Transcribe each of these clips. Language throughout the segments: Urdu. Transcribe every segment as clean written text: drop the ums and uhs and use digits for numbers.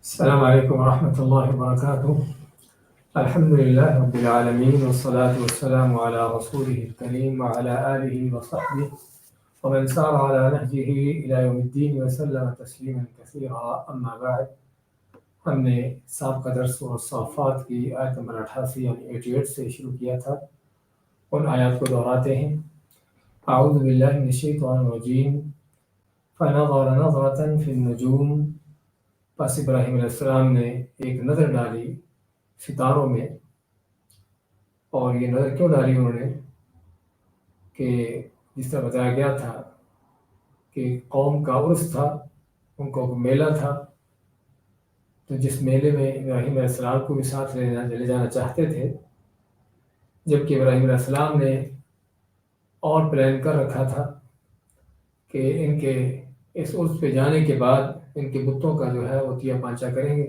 السلام عليكم ورحمة الله وبركاته. الحمد لله رب العالمين والصلاة والسلام على رسوله الكريم وعلى آله وصحبه ومن سار على نهجه إلى يوم الدين وسلم تسليما كثيرا. أما بعد، ہم نے سابقہ درس و صافات کی آیت نمبر 88 یعنی 88 سے شروع کیا تھا. ان آیات کو دہراتے ہیں. اعوذ باللہ من الشیطان الرجیم فنظر نظرة في النجوم. پس ابراہیم علیہ السلام نے ایک نظر ڈالی ستاروں میں. اور یہ نظر کیوں ڈالی انہوں نے کہ جس طرح بتایا گیا تھا کہ قوم کا عرس تھا، ان کو میلہ تھا، تو جس میلے میں ابراہیم علیہ السلام کو بھی ساتھ لے جانا چاہتے تھے، جبکہ ابراہیم علیہ السلام نے اور پلان کر رکھا تھا کہ ان کے اس عرس پہ جانے کے بعد ان کے بتوں کا جو ہے وہ تیا پانچا کریں گے.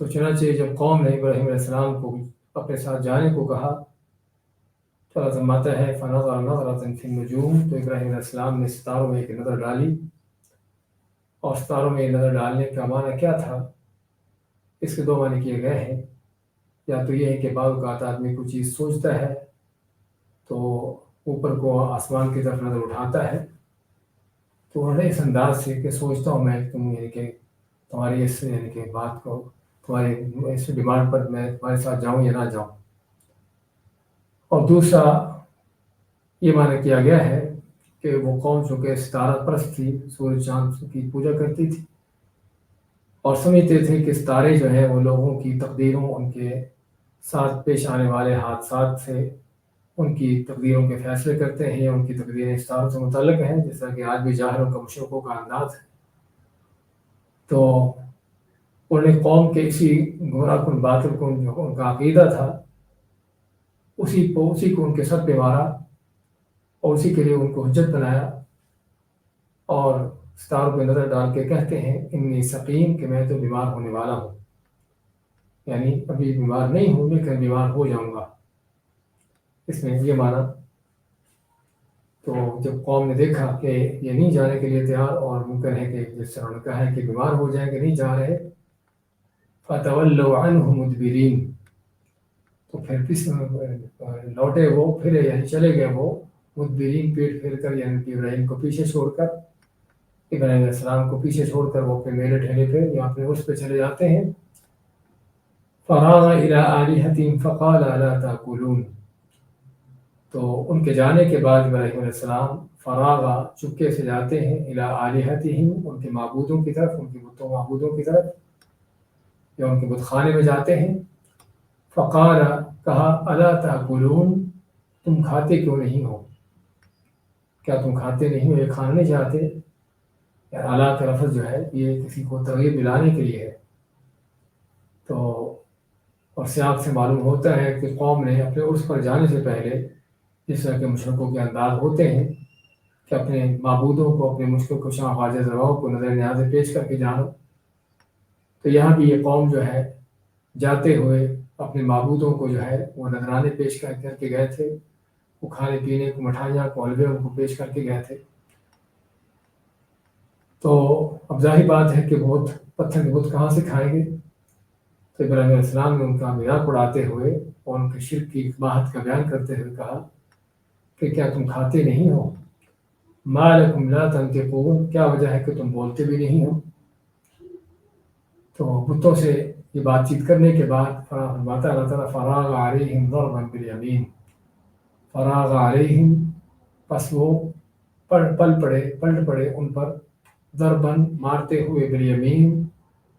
تو چنانچہ جب قوم نے ابراہیم علیہ السلام کو اپنے ساتھ جانے کو کہا تو اللہ فرماتا ہے فنظر نظرة في النجوم، تو ابراہیم علیہ السلام نے ستاروں میں ایک نظر ڈالی. اور ستاروں میں نظر ڈالنے کا معنی کیا تھا؟ اس کے دو معنی کیے گئے ہیں. یا تو یہ ہے کہ بعض اوقات آدمی کوئی چیز سوچتا ہے تو اوپر کو آسمان کی طرف نظر اٹھاتا ہے، تو انہوں نے اس انداز سے کہ سوچتا ہوں میں تم یعنی کہ تمہاری اس یعنی کہ بات کو، تمہاری اس ڈیمانڈ پر میں تمہارے ساتھ جاؤں یا نہ جاؤں. اور دوسرا یہ معنی کیا گیا ہے کہ وہ قوم چونکہ ستارہ پرست تھی، سورج چاند کی پوجا کرتی تھی اور سمجھتے تھے کہ ستارے جو ہیں وہ لوگوں کی تقدیروں، ان کے ساتھ پیش آنے والے حادثات سے ان کی تقدیروں کے فیصلے کرتے ہیں، یا ان کی تقدیریں ستاروں سے متعلق ہیں، جیسا کہ آج بھی جاہلوں کا مشرکوں کا انداز ہے. تو انہوں نے قوم کے اسی گمراہ کن باطل کو جو ان کا عقیدہ تھا اسی کو ان کے سر پہ مارا اور اسی کے لیے ان کو حجت بنایا. اور ستاروں پہ نظر ڈال کے کہتے ہیں انی سقیم، کہ میں تو بیمار ہونے والا ہوں، یعنی ابھی بیمار نہیں ہوں لیکن بیمار ہو جاؤں گا. اس میں یہ مانا. تو جب قوم نے دیکھا کہ یہ نہیں جانے کے لیے تیار اور ممکن ہے کہ جس طرح نے کہا ہے کہ بیمار ہو جائیں کہ نہیں جا رہے، فَتَوَلَّوْا عَنْهُ مُدْبِرِينَ، تو پھر کس لوٹے وہ، پھرے یعنی چلے گئے وہ مدبرین، پیٹ پھیر کر، یعنی کہ ابراہیم کو پیچھے چھوڑ کر، ابراہیم علیہ السلام کو پیچھے چھوڑ کر وہ اپنے میلے ٹھیلے پہ یا اپنے اس پہ چلے جاتے ہیں. فَرَاغَ إِلَىٰ آلِهَتِهِمْ فَقَالَ أَلَا تَأْكُلُونَ، تو ان کے جانے کے بعد ابراہیم علیہ السلام فراغ چپکے سے جاتے ہیں الی آلہتہم، ان کے معبودوں کی طرف، ان کے بتوں معبودوں کی طرف، یا ان کے بت خانے میں جاتے ہیں. فقال، کہا الا تاکلون، تم کھاتے کیوں نہیں ہو؟ کیا تم کھاتے نہیں ہو، یہ کھانا نہیں چاہتے؟ یا الا کا لفظ جو ہے یہ کسی کو ترغیب دلانے کے لیے ہے. تو اور سیاق سے معلوم ہوتا ہے کہ قوم نے اپنے عرس پر جانے سے پہلے جس طرح کے مشرکوں کے انداز ہوتے ہیں کہ اپنے معبودوں کو، اپنے مشکل کشاں حاجت رواؤں کو نظر نیازیں پیش کر کے جانو، تو یہاں بھی یہ قوم جو ہے جاتے ہوئے اپنے معبودوں کو جو ہے وہ نذرانے پیش کر کے گئے تھے. وہ کھانے پینے کو، مٹھائیاں کو، حلوے ان کو پیش کر کے گئے تھے. تو اب ظاہر بات ہے کہ بہت پتھر کے بت کہاں سے کھائیں گے؟ تو ابراہیم علیہ السلام نے ان کا مذاق اڑاتے ہوئے اور ان کے شرک کی قباحت کا بیان کرتے ہوئے کہا کہ کیا تم کھاتے نہیں ہو؟ ما لکم لا تنطقون، کیا وجہ ہے کہ تم بولتے بھی نہیں ہو؟ تو بتوں سے یہ بات چیت کرنے کے بعد فرماتا اللہ تعالیٰ فراغ علیہم ضربا بالیمین، فراغ علیہم، پس وہ پلٹ پڑے ان پر، ضرباً مارتے ہوئے، بالیمین،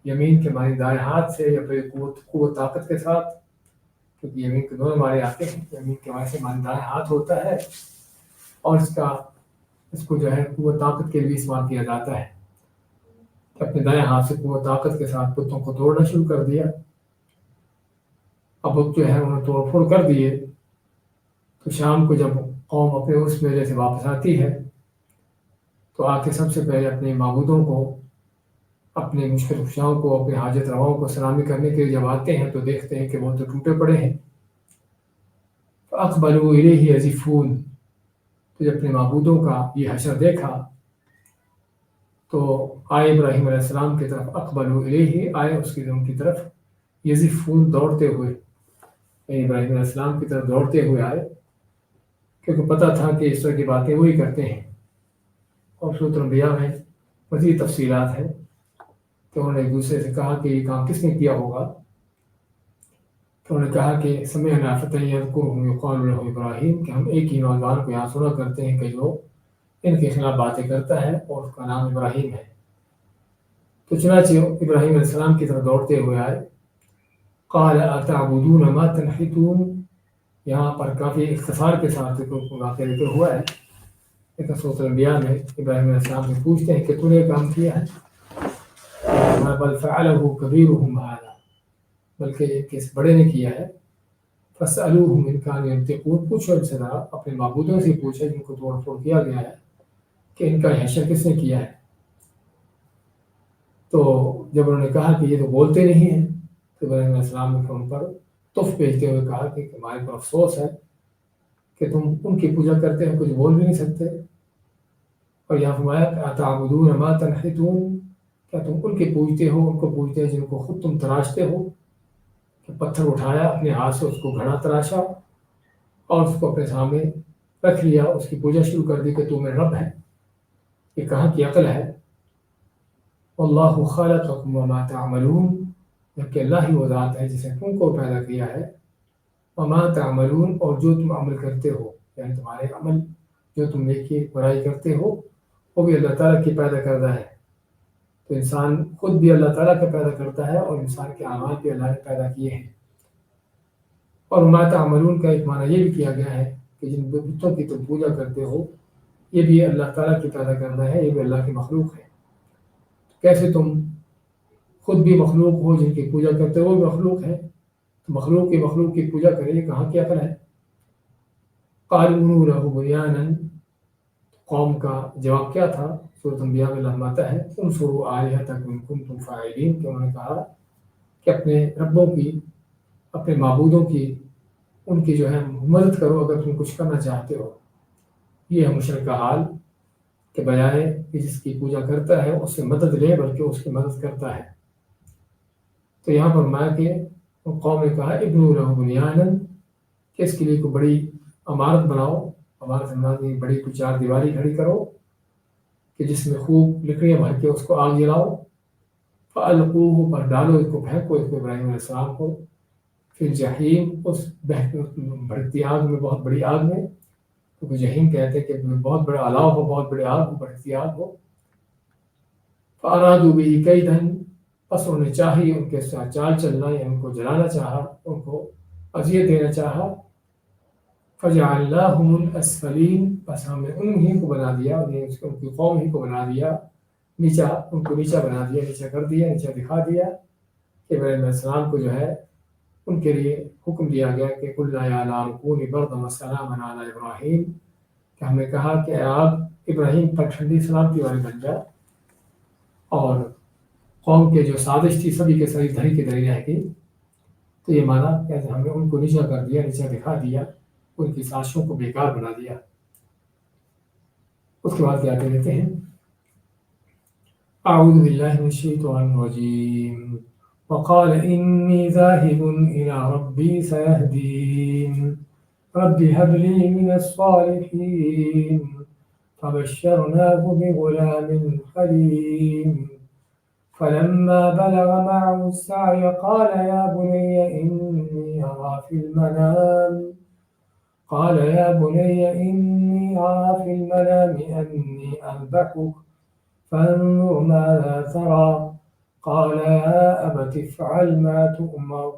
یمین کے معنی دائیں ہاتھ سے، یا پھر قوت طاقت کے ساتھ، کیونکہ یمین کے دونوں معنی آتے ہیں. یمین کے معنی سے معنی دائیں ہاتھ ہوتا ہے، اور اس کو جو ہے قوت طاقت کے لیے استعمال کیا جاتا ہے. اپنے دائیں ہاتھ سے قوت طاقت کے ساتھ بتوں کو توڑنا شروع کر دیا. اب بت جو ہے انہوں نے توڑ پھوڑ کر دیے. تو شام کو جب قوم اپنے اس میلے سے واپس آتی ہے تو آ کے سب سے پہلے اپنے معبودوں کو، اپنے مشکل کشاؤں کو، اپنے حاجت رواؤں کو سلامی کرنے کے لیے جب آتے ہیں تو دیکھتے ہیں کہ وہ تو ٹوٹے پڑے ہیں. فَأَقْبَلُوا إِلَيْهِ يَزِفُّونَ، تو جب اپنے معبودوں کا یہ حشر دیکھا تو آئے ابراہیم علیہ السلام کی طرف، اقبلوا الیہ، آئے اس کی ان کی طرف، یزفون، دوڑتے ہوئے، یعنی ابراہیم علیہ السلام کی طرف دوڑتے ہوئے آئے، کیونکہ پتہ تھا کہ اس طرح کی باتیں وہی کرتے ہیں۔ اور سورۃ الانبیاء میں مزید تفصیلات ہیں کہ انہوں نے ایک دوسرے سے کہا کہ یہ کام کس نے کیا ہوگا، تو انہوں نے کہا کہ سمعنا فتى يذكرهم يقال له ابراہیم، کہ ہم ایک ہی نوجوان کو یہاں سنا کرتے ہیں کہ جو ان کے خلاف باتیں کرتا ہے اور اس کا نام ابراہیم ہے۔ تو چنانچہ ابراہیم علیہ السلام کی طرف دوڑتے ہوئے آئے۔ قال اتعبدون ما تنحتون، یہاں پر کافی اختصار کے ساتھ واقعہ ذکر ہوا ہے، لیکن سورۃ الانبیاء میں ابراہیم علیہ السلام سے پوچھتے ہیں کہ تو نے کام کیا ہے، بل فعله كبيرهم هذا، بلکہ کس بڑے نے کیا ہے، فاسألوهم ان كانوا ينطقون، پوچھو ان سے ذرا، اپنے معبودوں سے پوچھو جن کو توڑ پھوڑ کیا گیا ہے کہ ان کا حشر کس نے کیا ہے۔ تو جب انہوں نے کہا کہ یہ تو بولتے نہیں ہیں، تو ابراہیم علیہ السلام نے ان پر تف بھیجتے ہوئے کہا کہ ہمارے پر افسوس ہے کہ تم ان کی پوجا کرتے ہو، کچھ بول بھی نہیں سکتے۔ اور یہاں فرمایا کہ اتعبدون ما تنحتون، کیا تم ان کے پوجتے ہو، ان کو پوجتے ہیں جن کو خود تم تراشتے ہو، کہ پتھر اٹھایا اپنے ہاتھ سے، اس کو گھڑا تراشا اور اس کو اپنے سامنے رکھ لیا، اس کی پوجا شروع کر دی کہ تو میرا رب ہے۔ یہ کہاں کی عقل ہے؟ واللہ خلقکم وما تعملون، جبکہ اللہ ہی وہ ذات ہے جس نے تم کو پیدا کیا ہے، وما تعملون، اور جو تم عمل کرتے ہو، یعنی تمہارے عمل جو تم نیکی برائی کرتے ہو وہ بھی اللہ تعالیٰ کی پیدا کردہ ہے۔ تو انسان خود بھی اللہ تعالیٰ کا پیدا کرتا ہے اور انسان کے اعمال بھی اللہ نے پیدا کیے ہیں۔ اور وما تعملون کا ایک معنی یہ بھی کیا گیا ہے کہ جن بتوں کی تم پوجا کرتے ہو یہ بھی اللہ تعالیٰ کی پیدا کردہ ہے، یہ بھی اللہ کی مخلوق ہے۔ کیسے تم خود بھی مخلوق ہو، جن کی پوجا کرتے ہو وہ بھی مخلوق ہے، تو مخلوق کی پوجا کرے، یہ کہاں کی عقل ہے؟ قالوا ابنوا له بنيانا، قوم کا جواب کیا تھا؟ سورۃ انبیاء میں لمحاتا ہے انصروا آلہتکم ان کنتم فاعلین، کہ انہوں نے کہا کہ اپنے ربوں کی، اپنے معبودوں کی، ان کی جو ہے مدد کرو اگر تم کچھ کرنا چاہتے ہو۔ یہ ہے مشرک کا حال کہ بجائے کہ جس کی پوجا کرتا ہے اس سے مدد لے بلکہ اس کی مدد کرتا ہے۔ تو یہاں پر ماں کے قوم نے کہا ابنوا له بنیانا، کہ اس کے لیے کوئی بڑی عمارت بناؤ، عمارت بنانے بڑی کوئی چار دیواری کھڑی کرو کہ جس میں خوب لکڑیاں بھر کے اس کو آگ جلاؤ، فالقوہ، پر ڈالو اس کو، پھینکو اس کو، ابراہیم علیہ السلام کو، پھر جہیم، اس بھڑکتی آگ میں، بہت بڑی آگ میں، کیونکہ جہیم کہتے ہیں کہ بہت بڑا الاؤ ہو، بہت بڑی آگ ہو، بھڑکتی آگ ہو۔ فارادوا به کیدا، بس انہوں نے چاہی ان کے ساتھ چال چلنا، یا ان کو جلانا چاہا، ان کو اذیت دینا چاہا۔ فجعلناهم الاسفلین، بس ہم نے انہیں کو بنا دیا، ان کی قوم ہی کو بنا دیا نیچا، ان کو نیچا بنا دیا، نیچا کر دیا، نیچا دکھا دیا۔ کہ ابراہیم علیہ السلام کو جو ہے ان کے لیے حکم دیا گیا کہ قلنا یا نار کونی بردا وسلاما علی ابراہیم، کہ ہم نے کہا کہ آگ ابراہیم پر ٹھنڈی سلامتی والی بن جا، اور قوم کے جو سازش تھی سبھی کے سبھی دھری کی دھری رہ گئی۔ تو یہ مانا کہ ہم نے ان کو نیچا کر دیا، نیچا دکھا دیا، ان کی سازشوں کو بیکار بنا دیا۔ اس کے بعد کیا کہتے ہیں؟ اعوذ باللہ من الشیطان الرجیم، وقال انی ذاہب الی ربی سیہدین رب هب لي من الصالحین فبشرناه بغلام حلیم فلما بلغ معه السعي قال يا بني إني أرى في المنام أني أذبحك فانظر ماذا ترى قال يا أبت افعل ما تؤمر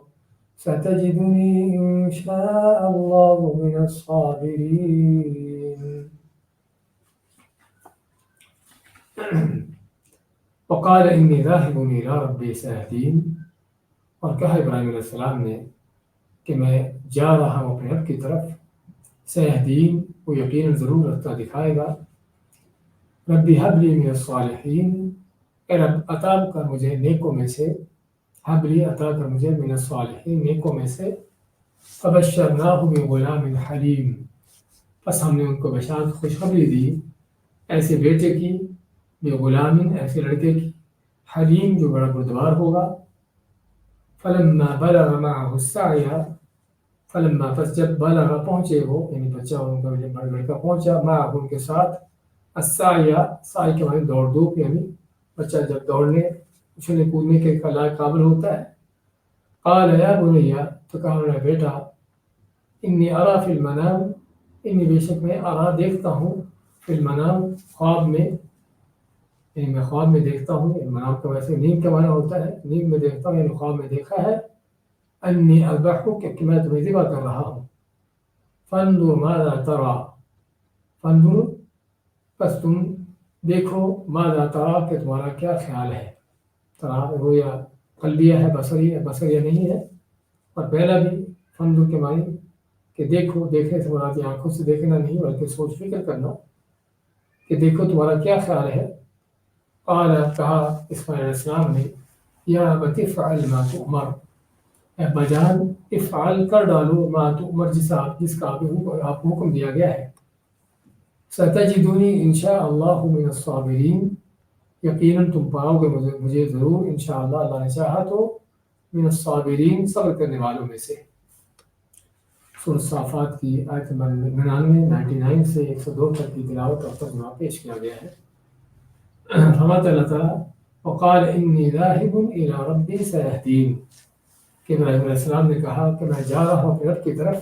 ستجدني إن شاء الله من الصابرين۔ وقال انی ذاہب الی ربی سیہدین، اور کہا ابراہیم علیہ السلام نے کہ میں جا رہا ہوں اپنے رب کی طرف، سیہدین، وہ یقیناً ضرور رستہ دکھائے گا۔ ربی حب لی من الصالحین، اے رب عطا کر مجھے نیکوں میں سے، حب لی عطا کر مجھے من الصالحین نیکوں میں سے، فبشرناہ بغلام حلیم، پس ہم نے ان کو بشارت خوشخبری دی ایسے بیٹے کی بغلام ایسے لڑکے کی حلیم جو بڑا بردبار ہوگا. فلما بلغ معه السعي فلما پس جب بلغ پہنچے وہ یعنی بچہ ان کا بڑا لڑکا پہنچا معه ان کے ساتھ السعي سعی کے معنی دوڑ دھوپ یعنی بچہ جب دوڑنے اچھلنے کودنے کے قابل ہوتا ہے. قال یا بني تو کہا انہوں نے بیٹا انی ارا فی المنام انی بے شک میں ارا دیکھتا ہوں فی المنام خواب میں یعنی میں خواب میں دیکھتا ہوں. منام کا ویسے نیند کا معنی ہوتا ہے نیند میں دیکھتا ہوں یعنی خواب میں دیکھا ہے انی اذبحک کہ میں تمہیں ذبح کر رہا ہوں. فانظر ماذا ترى فانظر پس تم دیکھو ماذا ترى کہ تمہارا کیا خیال ہے. ترى رویا قلبیہ ہے بصریہ نہیں ہے. اور پہلا بھی فانظر کے معنی کہ دیکھو دیکھنے سے مراد آنکھوں سے دیکھنا نہیں بلکہ سوچ فکر کرنا کہ دیکھو تمہارا کیا خیال ہے. قال کہا اسماعیل علیہ السلام نے یا ابت افعل ما تؤمر اے بجان افعل کر ڈالو ما تؤمر جس کا آپ کو حکم دیا گیا ہے. ستجدنی انشاء اللہ من الصابرین یقیناً تم پاؤ گے مجھے ضرور انشاءاللہ اللہ نے چاہا تو من الصابرین صبر کرنے والوں میں سے. سورۃ الصافات کی آیت 99 سے 102 تک کی تلاوت اور ترجمہ پیش کیا گیا ہے. فرماتا اللہ تعالیٰ وقال انی ذاہب الی ربی سیہدین کہ ابراہیم علیہ السلام نے کہا کہ میں جا رہا ہوں اپنے رب کی طرف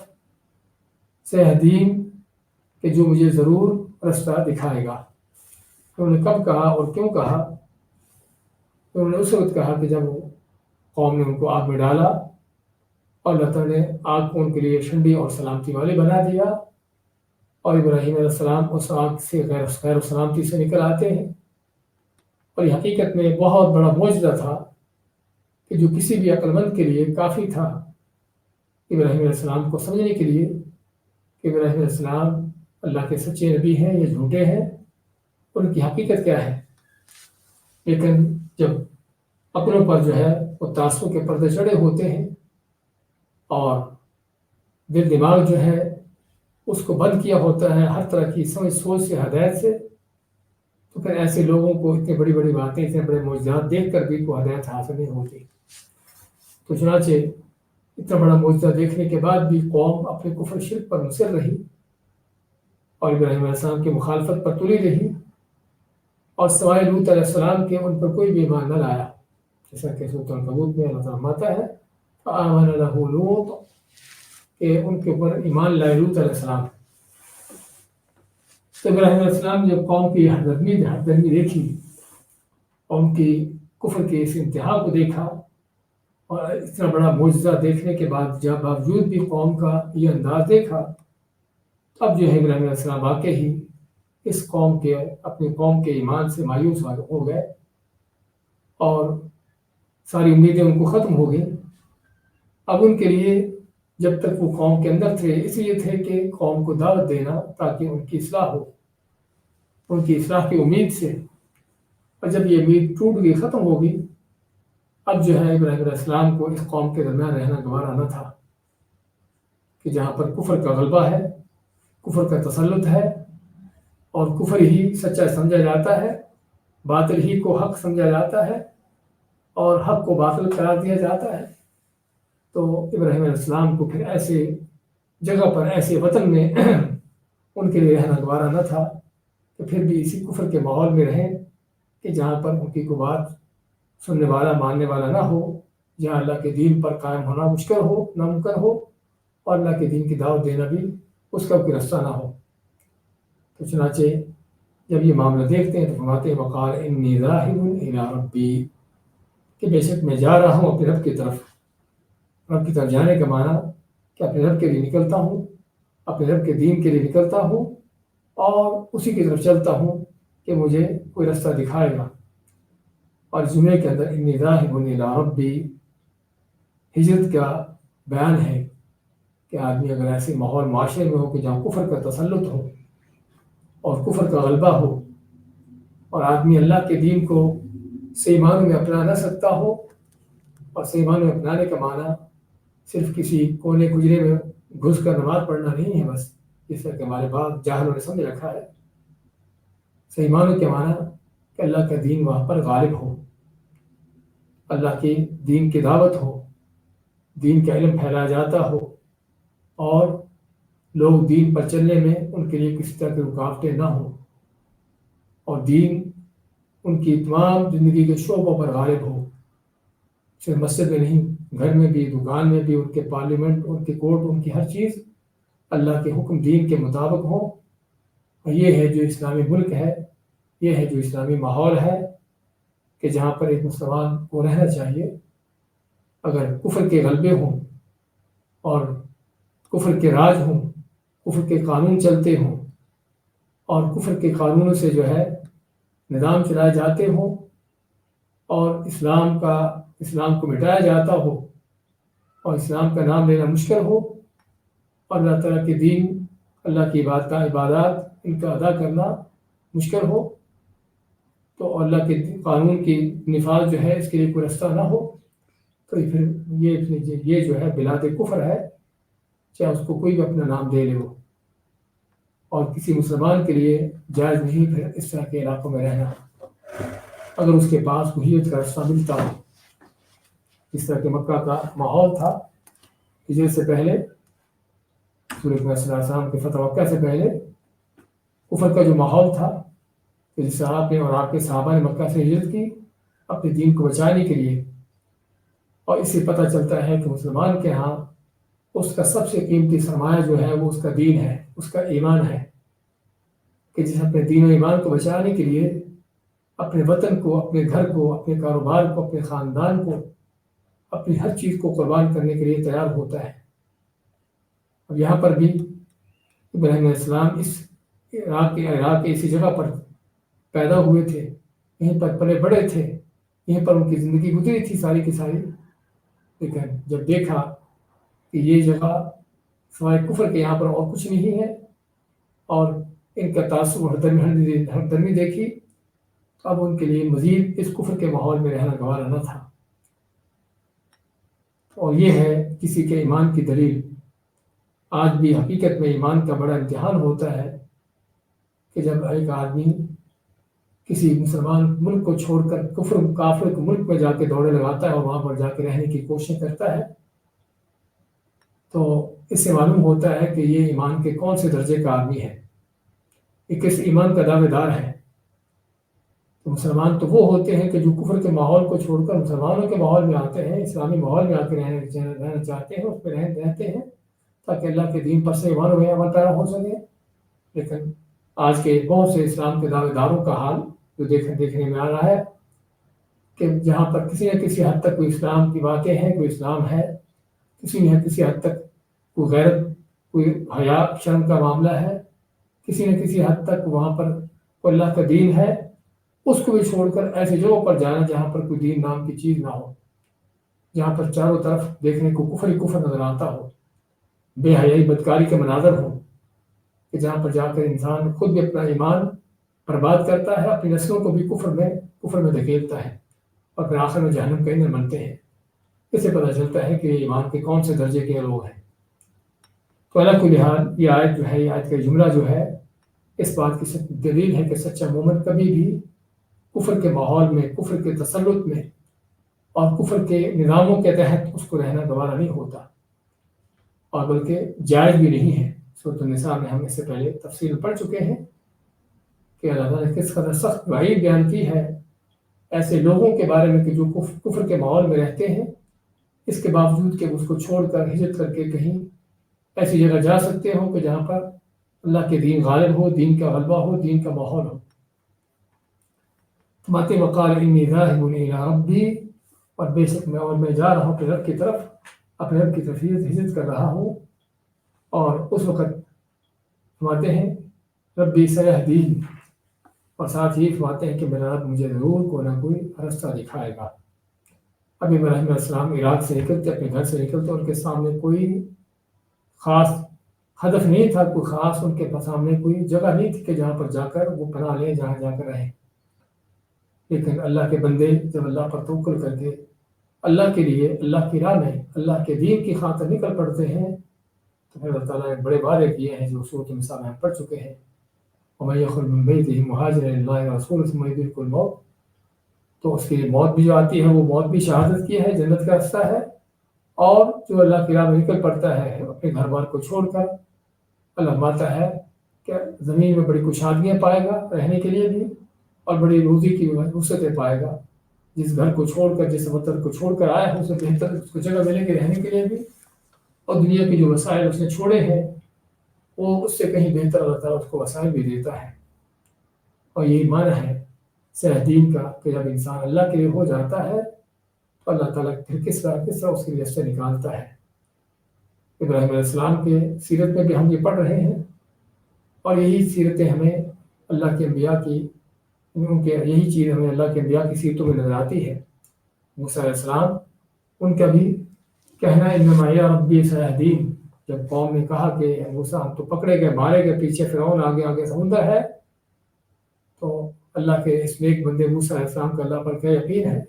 سیہدین کہ جو مجھے ضرور رستہ دکھائے گا. انہوں نے کب کہا اور کیوں کہا؟ انہوں نے اس وقت کہا کہ جب قوم نے ان کو آگ میں ڈالا اور اللہ تعالیٰ نے آگ کو ان کے لیے ٹھنڈی اور سلامتی والی بنا دیا اور ابراہیم علیہ السلام اس آگ سے غیر و سلامتی سے نکل آتے ہیں. اور یہ حقیقت میں بہت بڑا معجزہ تھا کہ جو کسی بھی عقل مند کے لیے کافی تھا ابراہیم علیہ السلام کو سمجھنے کے لیے کہ ابراہیم علیہ السلام اللہ کے سچے نبی ہیں یا جھوٹے ہیں ان کی حقیقت کیا ہے. لیکن جب اپنوں پر جو ہے وہ تعصب کے پردے چڑھے ہوتے ہیں اور دل دماغ جو ہے اس کو بند کیا ہوتا ہے ہر طرح کی سمجھ سوچ سے ہدایت سے تو پھر ایسے لوگوں کو اتنی بڑی بڑی باتیں اتنے بڑے معجزات دیکھ کر بھی کوئی ہدایت حاصل نہیں ہوتی. تو چنانچہ اتنا بڑا معجزہ دیکھنے کے بعد بھی قوم اپنے کفر شرک پر مصر رہی اور ابراہیم علیہ السلام کی مخالفت پر تلی رہی اور سوائے لوط علیہ السلام کے ان پر کوئی بھی ایمان نہ لایا. جیسا کہ سورۃ العنکبوت میں اللہ تعالیٰ فرماتا ہے فآمن له لوط کہ ان کے اوپر ایمان لائے لوط علیہ السلام. تو ابراہیم علیہ السلام جب قوم کی ہردرمی دیکھی اور ان کی کفر کے اس انتہا کو دیکھا اور اتنا بڑا معجزہ دیکھنے کے بعد جب باوجود بھی قوم کا یہ انداز دیکھا اب جو ہے ابراہیم علیہ السلام واقع ہی اس قوم کے اپنی قوم کے ایمان سے مایوس ہو گئے اور ساری امیدیں ان کو ختم ہو گئیں. اب ان کے لیے جب تک وہ قوم کے اندر تھے اس لیے تھے کہ قوم کو دعوت دینا تاکہ ان کی اصلاح ہو ان کی اصلاح کی امید سے. اور جب یہ امید ٹوٹ گئی ختم ہو گئی اب جو ہے ابراہیم علیہ السلام کو اس قوم کے درمیان رہنا گوارا نہ تھا کہ جہاں پر کفر کا غلبہ ہے کفر کا تسلط ہے اور کفر ہی سچا سمجھا جاتا ہے باطل ہی کو حق سمجھا جاتا ہے اور حق کو باطل قرار دیا جاتا ہے. تو ابراہیم علیہ السلام کو پھر ایسے جگہ پر ایسے وطن میں ان کے لیے رہنا گوارا نہ تھا کہ پھر بھی اسی کفر کے ماحول میں رہیں کہ جہاں پر ان کی کوئی بات سننے والا ماننے والا نہ ہو جہاں اللہ کے دین پر قائم ہونا مشکل ہو ناممکن ہو اور اللہ کے دین کی دعوت دینا بھی اس کا کوئی رستہ نہ ہو. تو چنانچہ جب یہ معاملہ دیکھتے ہیں تو فرماتے ہیں وقال انی ذاہب الی ربی کہ بے شک میں جا رہا ہوں اپنے رب کی طرف. رب کی طرف جانے کا معنی کہ اپنے رب کے لیے نکلتا ہوں اپنے رب کے دین کے لیے نکلتا ہوں اور اسی کی طرف چلتا ہوں کہ مجھے کوئی رستہ دکھائے گا. اور جمعے کے اندر انی ذاہب الی ربی ہجرت کا بیان ہے کہ آدمی اگر ایسے ماحول معاشرے میں ہو کہ جہاں کفر کا تسلط ہو اور کفر کا غلبہ ہو اور آدمی اللہ کے دین کو صحیح معنوں میں اپنا نہ سکتا ہو اور صحیح معنوں میں اپنانے کا معنی صرف کسی کونے کجرے میں گھس کر نماز پڑھنا نہیں ہے بس جس طرح کہ ہمارے بعض جاہلوں نے سمجھ رکھا ہے. صحیح معنوں کے معنی کہ اللہ کا دین وہاں پر غالب ہو، اللہ کی دین کی دعوت ہو، دین کا علم پھیلایا جاتا ہو، اور لوگ دین پر چلنے میں ان کے لیے کسی طرح کی رکاوٹیں نہ ہوں، اور دین ان کی تمام زندگی کے شعبوں پر غالب ہو، صرف مسجد میں نہیں، گھر میں بھی، دکان میں بھی، ان کے پارلیمنٹ، ان کے کورٹ، ان کی ہر چیز اللہ کے حکم دین کے مطابق ہو۔ اور یہ ہے جو اسلامی ملک ہے، یہ ہے جو اسلامی ماحول ہے کہ جہاں پر ایک مسلمان کو رہنا چاہیے۔ اگر کفر کے غلبے ہوں اور کفر کے راج ہوں، کفر کے قانون چلتے ہوں، اور کفر کے قانونوں سے جو ہے نظام چلائے جاتے ہوں، اور اسلام کو مٹایا جاتا ہو، اور اسلام کا نام لینا مشکل ہو، اور اللہ تعالیٰ کے دین، اللہ کی عبادات ان کا ادا کرنا مشکل ہو، تو اللہ کے قانون کی نفاذ جو ہے اس کے لیے کوئی رستہ نہ ہو، تو پھر یہ جو ہے بلاد کفر ہے، چاہے اس کو کوئی بھی اپنا نام دے لے ہو، اور کسی مسلمان کے لیے جائز نہیں پھر اس طرح کے علاقوں میں رہنا اگر اس کے پاس کوئی ہجرت کا راستہ ملتا ہو۔ اس طرح کہ مکہ کا ماحول تھا ہجرت سے پہلے، رسول اللہ صلی اللہ علیہ وسلم کے فتح مکہ سے پہلے کفر کا جو ماحول تھا کہ جس سے آپ نے اور آپ کے صحابہ نے مکہ سے ہجرت کی اپنے دین کو بچانے کے لیے، اور اس سے پتہ چلتا ہے کہ مسلمان کے ہاں اس کا سب سے قیمتی سرمایہ جو ہے وہ اس کا دین ہے، اس کا ایمان ہے، کہ جس اپنے دین و ایمان کو بچانے کے لیے اپنے وطن کو، اپنے گھر کو، اپنے کاروبار کو، اپنے خاندان کو، اپنی ہر چیز کو قربان کرنے کے لیے تیار ہوتا ہے۔ اب یہاں پر بھی ابراہیم علیہ السلام اس عراق کے اسی جگہ پر پیدا ہوئے تھے، یہیں پر پلے بڑے تھے، یہیں پر ان کی زندگی گزری تھی ساری کی ساری، لیکن جب دیکھا کہ یہ جگہ سوائے کفر کے یہاں پر اور کچھ نہیں ہے، اور ان کا تعصب اور ہردرمی دیکھی، تو اب ان کے لیے مزید اس کفر کے ماحول میں رہنا گوارا نہ تھا۔ اور یہ ہے کسی کے ایمان کی دلیل۔ آج بھی حقیقت میں ایمان کا بڑا امتحان ہوتا ہے کہ جب ایک آدمی کسی مسلمان ملک کو چھوڑ کر کافر کے ملک میں جا کے دوڑے لگاتا ہے اور وہاں پر جا کے رہنے کی کوشش کرتا ہے، تو اس سے معلوم ہوتا ہے کہ یہ ایمان کے کون سے درجے کا آدمی ہے، یہ کس ایمان کا دعوے دار ہے۔ تو مسلمان تو وہ ہوتے ہیں کہ جو کفر کے ماحول کو چھوڑ کر مسلمانوں کے ماحول میں آتے ہیں، اسلامی ماحول میں آ کے رہنا چاہتے ہیں، اس پہ رہتے ہیں تاکہ اللہ کے دین پر سے ایمان و عمل پیرا ہو سکے۔ لیکن آج کے بہت سے اسلام کے دعوے داروں کا حال جو دیکھنے میں آ رہا ہے کہ جہاں پر کسی نہ کسی حد تک کوئی اسلام کی باتیں ہیں، کوئی اسلام ہے، کسی نہ کسی حد تک کوئی غیرت، کوئی حیا شرم کا معاملہ ہے، کسی نہ کسی حد تک وہاں پر کوئی اللہ کا دین ہے، اس کو بھی چھوڑ کر ایسے جگہوں پر جانا جہاں پر کوئی دین نام کی چیز نہ ہو، جہاں پر چاروں طرف دیکھنے کو کفر ہی کفر نظر آتا ہو، بے حیائی بدکاری کے مناظر ہوں، کہ جہاں پر جا کر انسان خود بھی اپنا ایمان برباد کرتا ہے، اپنی نسلوں کو بھی کفر میں دھکیلتا ہے، اور پھر آخر میں جہنم کا ایندھن بنتے ہیں۔ اس سے پتہ چلتا ہے کہ یہ ایمان کے کون سے درجے کے لوگ ہیں۔ تو اللہ کی لحاظ یہ آیت جو ہے، یہ آیت کا جملہ جو ہے، اس بات کی دلیل ہے کہ سچا مومن کبھی بھی کفر کے ماحول میں، کفر کے تسلط میں اور کفر کے نظاموں کے تحت اس کو رہنا گوارا نہیں ہوتا، اور بلکہ جائز بھی نہیں ہے۔ سورۃ النساء میں ہم اس سے پہلے تفصیل پڑھ چکے ہیں کہ اللہ تعالیٰ نے کس قدر سخت وعید بیان کی ہے ایسے لوگوں کے بارے میں کہ جو کفر کے ماحول میں رہتے ہیں، اس کے باوجود کہ اس کو چھوڑ کر ہجرت کر کے کہیں ایسی جگہ جا سکتے ہو کہ جہاں پر اللہ کے دین غالب ہو، دین کا غلبہ ہو، دین کا ماحول ہو۔ ماتے وقال انی ذاہب الی ربی، اور بے شک میں جا رہا ہوں اپنے رب کی طرف، اپنے رب کی طرف ہجرت کر رہا ہوں۔ اور اس وقت فرماتے ہیں ربی سیہدین، اور ساتھ ہی فرماتے ہیں کہ میرا رب مجھے ضرور کوئی نہ کوئی راستہ دکھائے گا۔ ابھی ابراہیم علیہ السلام عراق سے نکلتے، اپنے گھر سے نکلتے، ان کے سامنے کوئی خاص ہدف نہیں تھا، کوئی خاص ان کے سامنے کوئی جگہ نہیں تھی کہ جہاں پر جا کر وہ پناہ لیں، جہاں جا کر رہیں۔ لیکن اللہ کے بندے جب اللہ پر توکل کر کے اللہ کے لیے، اللہ کی راہ میں، اللہ کے دین کی خاطر نکل پڑتے ہیں، تو پھر اللہ تعالیٰ نے بڑے وعدے کیے ہیں جو سورۃ النساء میں ہم پڑھ چکے ہیں ومن يخرج من بيته مهاجرا الى الله ورسوله ثم يدركه الموت، تو اس کی موت بھی جو آتی ہے وہ موت بھی شہادت کی ہے، جنت کا راستہ ہے. اور جو اللہ کی راہ میں نکل پڑتا ہے اپنے گھر بار کو چھوڑ کر، اللہ فرماتا ہے کہ زمین میں بڑی کشادگیاں پائے گا رہنے کے لیے بھی، اور بڑی روزی کی وسعتیں پائے گا. جس گھر کو چھوڑ کر، جس وطن کو چھوڑ کر آیا ہے، اسے بہتر اس کو جگہ ملے گی رہنے کے لیے بھی، اور دنیا کے جو وسائل اس نے چھوڑے ہیں وہ اس سے کہیں بہتر اللہ تعالیٰ اس کو وسائل بھی دیتا ہے. اور یہی معنی ہے صحیح دین کا کہ جب انسان اللہ کے لیے ہو جاتا ہے تو اللہ تعالیٰ پھر کس طرح اس کے لیے سے نکالتا ہے. ابراہیم علیہ السلام کے سیرت میں بھی ہم یہ پڑھ رہے ہیں، اور یہی سیرتیں ہمیں اللہ کے انبیاء کی، ان کے یہی چیز ہمیں اللہ کے انبیاء کی سیرتوں میں نظر آتی ہے. موسیٰ علیہ السلام، ان کا بھی کہنا انما یا ربی سیہدین، جب قوم نے کہا کہ موسیٰ ہم تو پکڑے گئے، مارے گئے، پیچھے فرعون، آگے آگے سمندر ہے، تو اللہ کے اس نیک بندے موسیٰ علیہ السلام کا اللہ پر کیا یقین ہے؟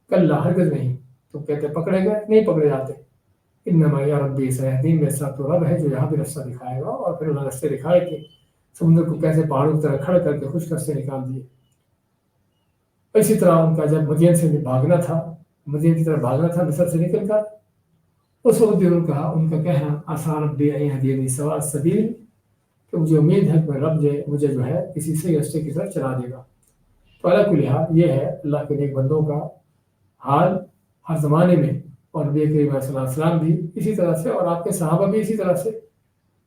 کل ہرگز نہیں. تو کہتے پکڑے گئے، نہیں پکڑے جاتے. انما یا ربی سیہدین، میرے ساتھ تو رب ہے جو یہاں بھی راستہ دکھائے گا. اور پھر انہوں نے راستے دکھائے کہ سمندر کو کیسے پہاڑوں کی طرح کھڑا کر کے خشک راستے نکال دیے. اسی طرح ان کا جب مدین سے بھاگنا تھا، مدین کی طرف بھاگنا تھا مصر سے نکل کر، اس وقت بھی ان کا کہنا آسان ربی ان یہدینی سواء السبیل، کہ مجھے امید ہے کہ رب مجھے جو ہے کسی صحیح راستے کی طرف چلا دے گا. تو اللہ کو لحاظ یہ ہے اللہ کے نیک بندوں کا حال ہر زمانے میں، اور نبی کریم صلی اللہ علیہ وسلم بھی اسی طرح سے، اور آپ کے صحابہ بھی اسی طرح سے.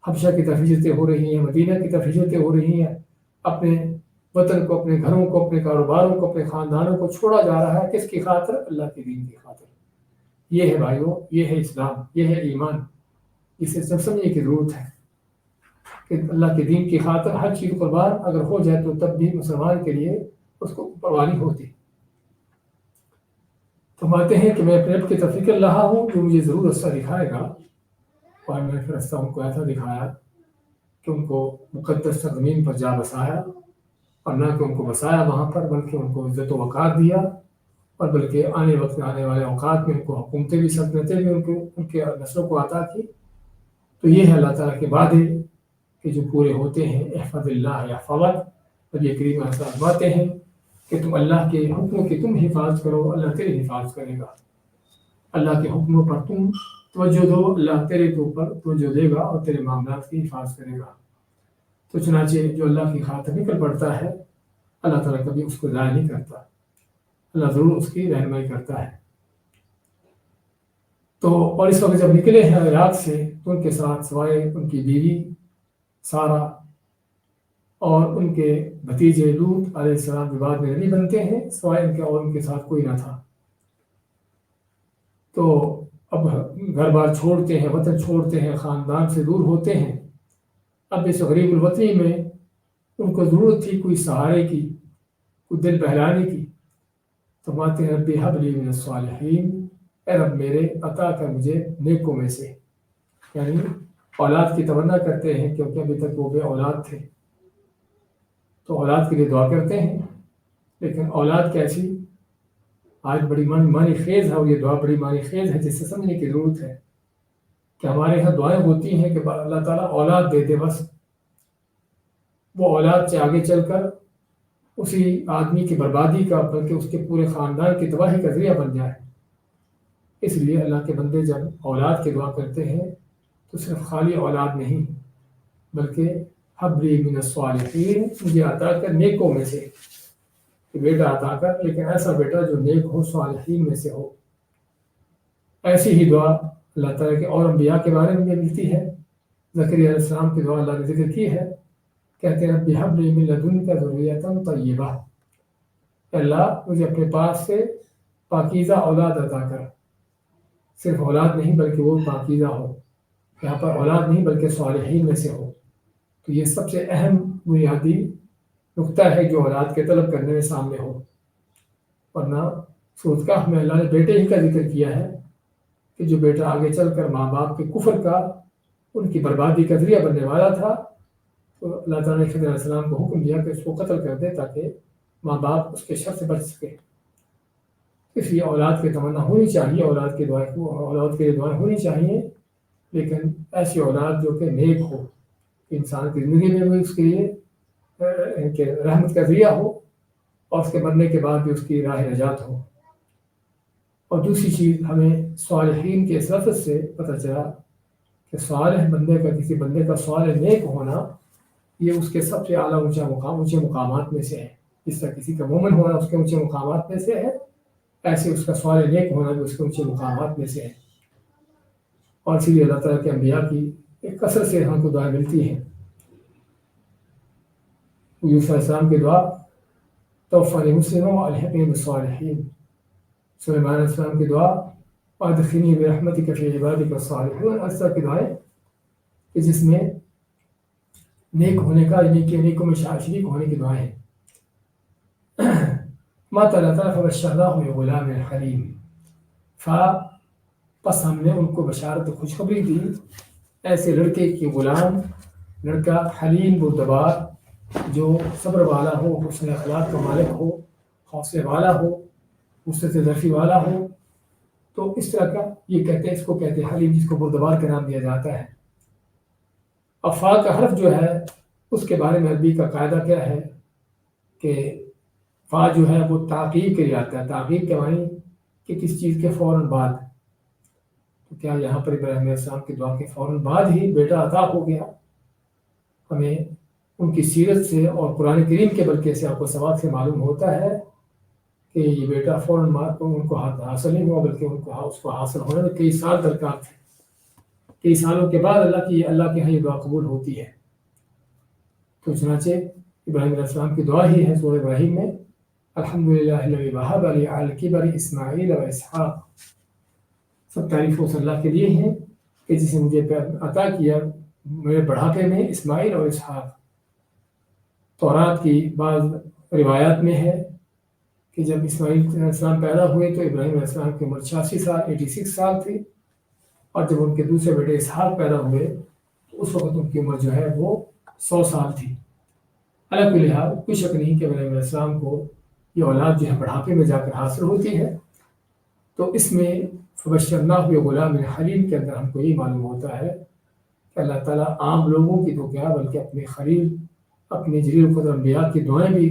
حبشہ کی طرف ہجرتیں ہو رہی ہیں، مدینہ کی طرف ہجرتیں ہو رہی ہیں، اپنے وطن کو، اپنے گھروں کو، اپنے کاروباروں کو، اپنے خاندانوں کو چھوڑا جا رہا ہے. کس کی خاطر؟ اللہ کے دین کی خاطر. یہ ہے بھائیوں، یہ ہے اسلام، یہ ہے ایمان. اسے سب سمجھنے کی ضرورت ہے کہ اللہ کے دین کی خاطر ہر چیز قربان اگر ہو جائے تو تب بھی مسلمان کے لیے اس کو پرواہ نہیں ہوتی. فرماتے ہیں کہ میں اپنے رب کی طرف نکل رہا ہوں جو مجھے ضرور راستہ دکھائے گا. اور میں نے پھر راستہ ان کو ایسا دکھایا کہ ان کو مقدس سرزمین پر جا بسایا، اور نہ کہ ان کو بسایا وہاں پر، بلکہ ان کو عزت و وقار دیا، اور بلکہ آنے والے اوقات میں ان کو حکومتیں بھی، سلطنتیں بھی ان کے نسلوں کو عطا کی. تو یہ ہے اللہ تعالیٰ کے وعدے کہ جو پورے ہوتے ہیں. احفظ اللہ یحفظک، نبی کریم فرماتے ہیں کہ تم اللہ کے حکموں کی تم حفاظت کرو، اللہ تیری حفاظت کرے گا. اللہ کے حکموں پر تم توجہ دو، اللہ تیرے کے اوپر توجہ دے گا اور تیرے معاملات کی حفاظت کرے گا. تو چنانچہ جو اللہ کی خاطر نکل پڑتا ہے، اللہ تعالیٰ کبھی اس کو ضائع نہیں کرتا، اللہ ضرور اس کی رہنمائی کرتا ہے. تو اور اس وقت جب نکلے ہیں عراق سے، تو ان کے ساتھ سوائے ان کی بیوی سارہ اور ان کے بھتیجے لوط علیہ السلام جو بعد میں نبی بنتے ہیں، سوائے ان کے اور ان کے ساتھ کوئی نہ تھا. تو اب گھر بار چھوڑتے ہیں، وطن چھوڑتے ہیں، خاندان سے دور ہوتے ہیں. اب اس غریب الوطنی میں ان کو ضرورت تھی کوئی سہارے کی، کوئی دل بہلانے کی. تو فرماتے ہیں ربی ہب لی من الصالحین، اے رب میرے عطا کر مجھے نیکوں میں سے. یعنی اولاد کی تمنا کرتے ہیں کیونکہ ابھی تک وہ بے اولاد تھے، تو اولاد کے لیے دعا کرتے ہیں. لیکن اولاد کیسی؟ آج بڑی معنی خیز ہے، اور یہ دعا بڑی معنی خیز ہے جس سے سمجھنے کی ضرورت ہے کہ ہمارے یہاں دعائیں ہوتی ہیں کہ اللہ تعالیٰ اولاد دے دے، بس وہ اولاد سے آگے چل کر اسی آدمی کی بربادی کا، بلکہ اس کے پورے خاندان کی تباہی کا ذریعہ بن جائے. اس لیے اللہ کے بندے جب اولاد کی دعا کرتے ہیں تو صرف خالی اولاد نہیں، بلکہ حب لی من الصالحین، مجھے عطا کر نیکوں میں سے، کہ بیٹا عطا کر، لیکن ایسا بیٹا جو نیک ہو، صالحین میں سے ہو. ایسی ہی دعا اللہ تعالیٰ کے اور انبیاء کے بارے میں ملتی ہے. زکریا علیہ السلام کی دعا اللہ نے ذکر کی ہے، کہتے ہیں رب ہب لی من لدنک ذریۃ طیبہ، اللہ مجھے اپنے پاس سے پاکیزہ اولاد عطا کر. صرف اولاد نہیں بلکہ وہ پاکیزہ ہو، یہاں پر اولاد نہیں بلکہ صالحین میں سے ہو. تو یہ سب سے اہم بنیادی نقطہ ہے جو اولاد کے طلب کرنے میں سامنے ہو. ورنہ سورۃ کہف میں اللہ نے بیٹے ہی کا ذکر کیا ہے کہ جو بیٹا آگے چل کر ماں باپ کے کفر کا، ان کی بربادی کا ذریعہ بننے والا تھا، تو اللہ تعالیٰ نے خضر علیہ السلام کو حکم دیا کہ اس کو قتل کر دے تاکہ ماں باپ اس کے شر سے بچ سکے. اس لیے اولاد کی تمنا ہونی چاہیے، اولاد کی دعائیں، اولاد کے لیے دعائیں ہونی چاہیے، لیکن ایسی اولاد جو کہ نیک ہو، انسان کی زندگی میں بھی اس کے لیے کہ رحمت کا ذریعہ ہو اور اس کے مرنے کے بعد بھی اس کی راہ نجات ہو۔ اور دوسری چیز ہمیں صالحین کے اس لفظ سے پتہ چلا کہ صالح بندے کا، کسی بندے کا صالح نیک ہونا یہ اس کے سب سے اعلیٰ اونچے مقامات میں سے ہے۔ جس طرح کسی کا مومن ہونا اس کے اونچے مقامات میں سے ہے، ایسے اس کا صالح نیک ہونا بھی اس کے اونچے مقامات میں سے ہے۔ اور اسی لیے اللہ تعالیٰ کے انبیاء کی ایک کثرت سے ہم کو دعائیں ملتی ہیں۔ یوسف علیہ السلام کی دعا توفنی مسلما والحقنی بالصالحین، سلیمان علیہ السلام کی دعا وادخلنی برحمتک فی عبادک الصالحین، اس طرح کی دعائیں کہ جس میں نیک ہونے کا، نیکوں میں شریک ہونے کی دعائیں ہیں۔ مات اللہ تعالیٰ فبشرناہ بغلام حلیم، پس ہم نے ان کو بشارت خوشخبری دی ایسے لڑکے کی، غلام لڑکا حلیم بردبار، جو صبر والا ہو، حسن اخلاق کا مالک ہو، حوصلے والا ہو، وسعت ظرفی والا ہو۔ تو اس طرح کا یہ کہتے ہیں، اس کو کہتے ہیں حلیم، جس کو بردبار کا نام دیا جاتا ہے۔ اب فا کا حرف جو ہے اس کے بارے میں عربی کا قاعدہ کیا ہے کہ فا جو ہے وہ تعقیب کے لیے آتا ہے۔ تعقیب کے معنی کہ کس چیز کے فوراً بعد۔ تو کیا یہاں پر ابراہیم علیہ السلام کی دعا کے فوراً بعد ہی بیٹا عطا ہو گیا؟ ہمیں ان کی سیرت سے اور قرآن کریم کے بلکہ سے آپ کو سواد سے معلوم ہوتا ہے کہ یہ بیٹا فوراً ان کو حاصل نہیں ہوا، بلکہ اس کو حاصل ہونے میں کئی سال درکار تھے۔ کئی سالوں کے بعد اللہ کی یہاں یہ دعا قبول ہوتی ہے۔ تو چنانچہ ابراہیم علیہ السلام کی دعا ہی ہے سورہ ابراہیم میں، الحمدللہ الذی وہب لی علی الکبر اسماعیل و اسحاق، سب تعریفوں سے اللہ کے لیے ہیں کہ جس نے مجھے عطا کیا میرے بڑھاپے میں اسماعیل اور اسحاق۔ تورات کی بعض روایات میں ہے کہ جب اسماعیل علیہ السلام پیدا ہوئے تو ابراہیم علیہ السلام کی عمر 86 سال تھی، اور جب ان کے دوسرے بیٹے اسحاق پیدا ہوئے تو اس وقت ان کی عمر جو ہے وہ 100 سال تھی۔ علی کل حال کوئی شک نہیں کہ ابراہیم علیہ السلام کو یہ اولاد جو ہے بڑھاپے میں جا کر حاصل ہوتی ہے۔ تو اس میں فبشرناہ بغلام حلیم کے اندر ہم کو یہ معلوم ہوتا ہے کہ اللہ تعالیٰ عام لوگوں کی تو کیا بلکہ اپنے خلیل، اپنے جلیل القدر انبیاء کی دعائیں بھی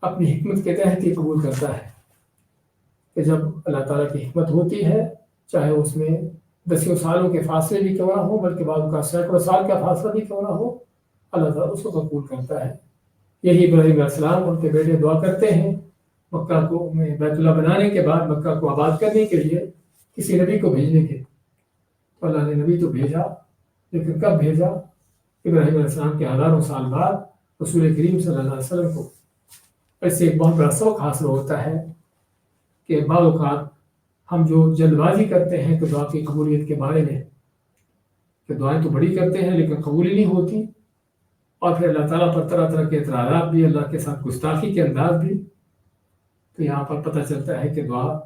اپنی حکمت کے تحت ہی قبول کرتا ہے۔ کہ جب اللہ تعالیٰ کی حکمت ہوتی ہے، چاہے اس میں 10 سالوں کے فاصلے بھی کیوں نہ ہو، بلکہ بعض کا سینکڑوں سال کا فاصلہ بھی کیوں نہ ہو، اللہ تعالیٰ اس کو قبول کرتا ہے۔ یہی ابراہیم علیہ السلام ان کے بیٹے دعا کرتے ہیں مکہ کو بیت اللہ بنانے کے بعد مکہ کو آباد کرنے کے لیے کسی نبی کو بھیجنے کے۔ تو اللہ نے نبی تو بھیجا، لیکن کب بھیجا؟ ابراہیم علیہ السلام کے ہزاروں سال بعد رسول کریم صلی اللہ علیہ وسلم کو۔ ایسے ایک بہت بڑا سبق حاصل ہوتا ہے کہ بعض اوقات ہم جو جلد بازی کرتے ہیں تو دعا کی قبولیت کے بارے میں، کہ دعائیں تو بڑی کرتے ہیں لیکن قبول نہیں ہوتی، اور پھر اللہ تعالیٰ پر طرح طرح کے اعتراضات بھی، اللہ کے ساتھ گستاخی کے انداز بھی۔ تو یہاں پر پتہ چلتا ہے کہ دعا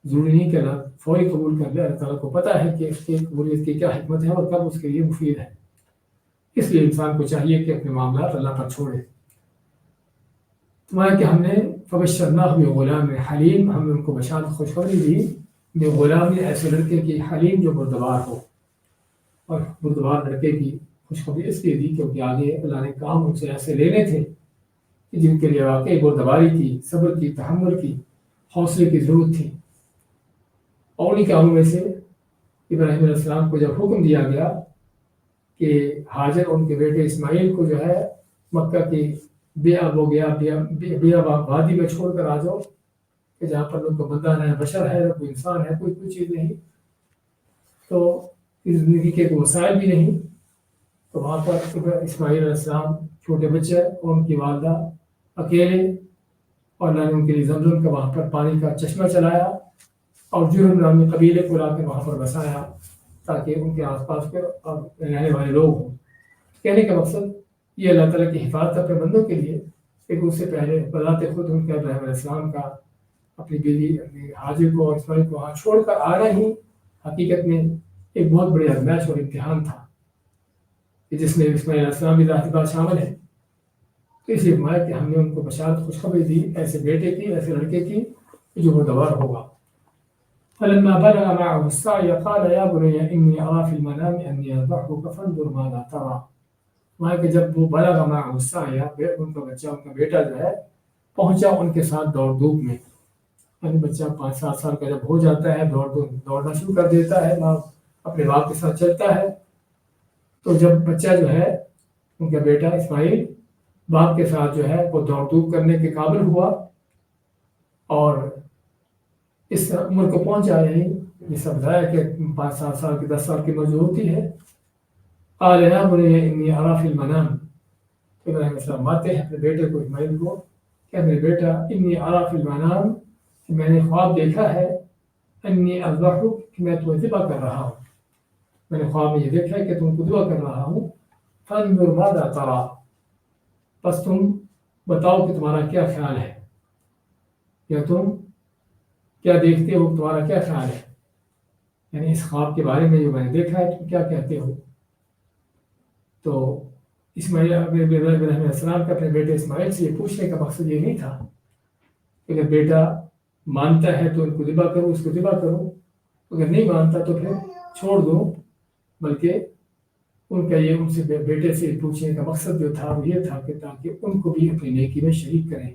ضروری نہیں کہ اللہ فوری قبول کر لے، اللہ تعالیٰ کو پتہ ہے کہ اس کی قبولیت کی کیا حکمت ہے اور کب اس کے لیے مفید ہے۔ اس لیے انسان کو چاہیے کہ اپنے معاملات اللہ پر چھوڑے۔ تمہارا کہ ہم نے فبشرناہ بغلام حلیم، ہم نے ان کو بشارت خوشخبری دی بغلام، ایسے لڑکے کی حلیم جو بردبار ہو۔ اور بردبار لڑکے کی خوشخبری اس لیے دی کیونکہ آگے اللہ نے کام ان سے ایسے لینے تھے کہ جن کے لیے واقعی بردباری کی، صبر کی، تحمل کی، حوصلے کی ضرورت تھی۔ اور انہی کاموں میں سے ابراہیم علیہ السلام کو جب حکم دیا گیا کہ حاجر ان کے بیٹے اسماعیل کو جو ہے مکہ کی بیا وادی میں چھوڑ کر آ جاؤ، کہ جہاں پر لوگ کو بندہ ہے، بشر ہے، کوئی انسان ہے، کوئی چیز نہیں، تو اس زندگی کے کوئی وسائل بھی نہیں۔ تو وہاں پر اسماعیل علیہ السلام چھوٹے بچے اور ان کی والدہ اکیلے، اور اللہ نے ان کے لیے زمزم کا وہاں پر پانی کا چشمہ چلایا اور جرہم نامی قبیلے کو لا کے وہاں پر بسایا تاکہ ان کے آس پاس کے رہنے والے لوگ ہوں۔ کہنے کا مقصد یہ اللہ تعالیٰ کی حفاظت اپنے بندوں کے لیے، ایک اس سے پہلے بذات خود ان کے ابراہیم علیہ السلام کا اپنی بیوی حاجر کو اور اسماعیل کو وہاں چھوڑ کر آنا ہی حقیقت میں ایک بہت بڑی آزمائش اور امتحان تھا، کہ جس میں اسماعیل علیہ السلام بھی ذاتی بات شامل ہے۔ تو اس لیے فرمایا کہ ہم نے ان کو بشارت خوشخبری دی ایسے بیٹے کی، ایسے لڑکے کی جو بردبار ہوگا۔ فلما بلغ معه السعي قال يا بني إني أرى في المنام أني أذبحك فانظر ماذا ترى۔ وہاں کہ جب وہ بلغ معہ السعی ان کا بچہ، ان کا بیٹا جو ہے پہنچا ان کے ساتھ دوڑ دھوپ میں، یعنی بچہ 5-7 سال کا جب ہو جاتا ہے دوڑنا شروع کر دیتا ہے، ماں اپنے باپ کے ساتھ چلتا ہے، تو جب بچہ جو ہے ان کا بیٹا اسماعیل باپ کے ساتھ جو ہے وہ دوڑ دھوپ کرنے کے قابل ہوا اور اس عمر کو پہنچا، یعنی یہ سمجھایا کہ 5-7 سال کی 10 سال کی عمر جو ہوتی ہے، قال یا بنی انی اری فی المنام، ابراہیم علیہ السلام آتے ہیں اپنے بیٹے کو اسماعیل کو کہ میرے بیٹا انی اری فی المنام، کہ میں نے خواب دیکھا ہے، انی اذبحک، کہ میں تمہیں ذبح کر رہا ہوں، میں نے خواب میں یہ دیکھا ہے کہ تم کو ذبح کر رہا ہوں، فانظر ماذا تری، بس تم بتاؤ کہ تمہارا کیا خیال ہے، یا تم کیا دیکھتے ہو، تمہارا کیا خیال ہے، یعنی اس خواب کے بارے میں جو میں نے دیکھا ہے تم کیا کہتے ہو۔ تو اسماعیل ابراہیم علیہ السلام کا اپنے بیٹے اسماعیل سے یہ پوچھنے کا مقصد یہ نہیں تھا کہ اگر بیٹا مانتا ہے تو ان کو ذبح کرو، اس کو ذبح کرو، اگر نہیں مانتا تو پھر چھوڑ دو، بلکہ ان کا یہ ان سے بیٹے سے پوچھنے کا مقصد جو تھا وہ یہ تھا کہ تاکہ ان کو بھی اپنی نیکی میں شریک کریں،